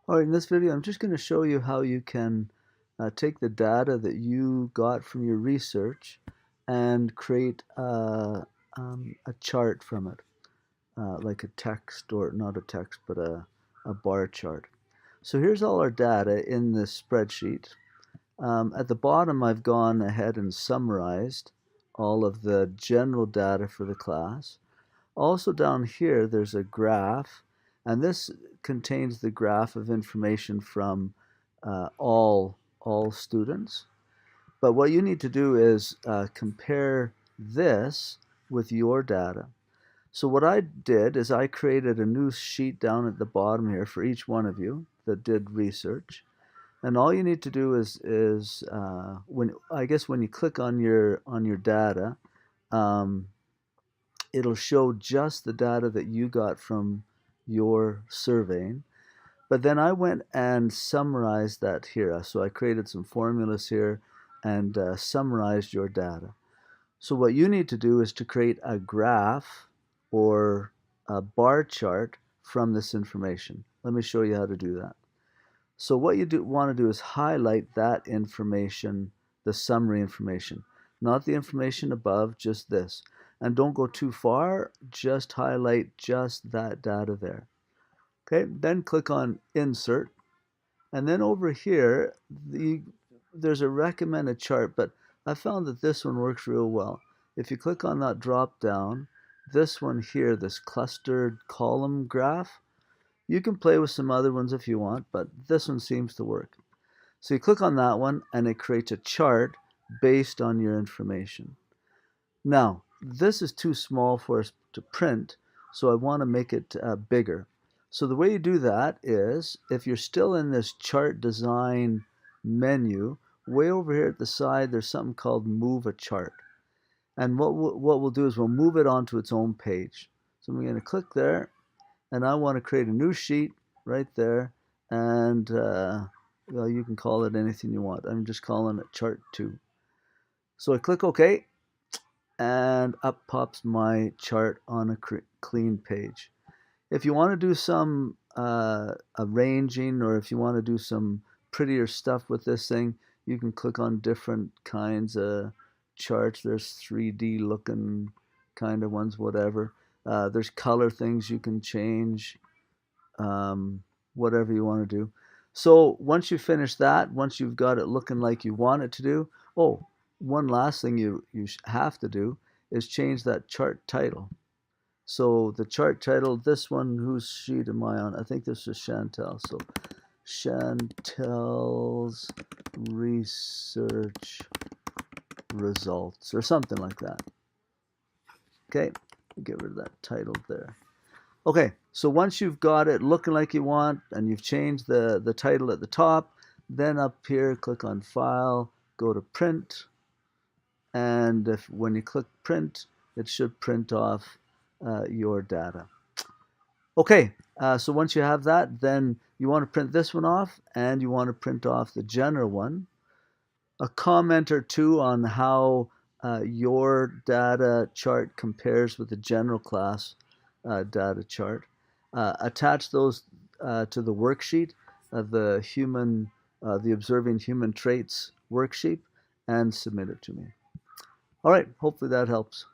Alright, in this video I'm just going to show you how you can take the data that you got from your research and create a chart from it, like a text, or not a text, but a bar chart. So here's all our data in this spreadsheet. At the bottom I've gone ahead and summarized all of the general data for the class. Also down here there's a graph, and this contains the graph of information from all students. But what you need to do is compare this with your data. So what I did is I created a new sheet down at the bottom here for each one of you that did research. And all you need to do is when you click on your data, um, it'll show just the data that you got from your surveying. But then I went and summarized that here. So I created some formulas here and summarized your data. So what you need to do is to create a graph or a bar chart from this information. Let me show you how to do that. So what you want to do is highlight that information, the summary information, not the information above, just this. And don't go too far, just highlight just that data there. Okay, then click on Insert. And then over here, there's a recommended chart, but I found that this one works real well. If you click on that drop down, this one here, this clustered column graph, you can play with some other ones if you want, but this one seems to work. So you click on that one and it creates a chart based on your information. Now, this is too small for us to print, so I want to make it bigger. So the way you do that is, if you're still in this chart design menu, way over here at the side, there's something called Move a Chart. And what we'll do is we'll move it onto its own page. So I'm going to click there, and I want to create a new sheet right there, and well, you can call it anything you want. I'm just calling it Chart 2. So I click OK, and up pops my chart on a clean page. If you want to do some arranging, or if you want to do some prettier stuff with this thing, you can click on different kinds of charts. There's 3D looking kind of ones, whatever. There's color things you can change, whatever you want to do. So once you finish that, once you've got it looking like you want it to do, oh, one last thing you have to do is change that chart title. So the chart title, this one, whose sheet am I on? I think this is Chantel. So Chantel's research results, or something like that. Okay, get rid of that title there. Okay, so once you've got it looking like you want, and you've changed the title at the top, then up here, click on File, go to Print, and when you click Print, it should print off your data. Okay, so once you have that, then you want to print this one off, and you want to print off the general one. A comment or two on how your data chart compares with the general class data chart. Attach those to the worksheet, the Observing Human Traits worksheet, and submit it to me. All right, hopefully that helps.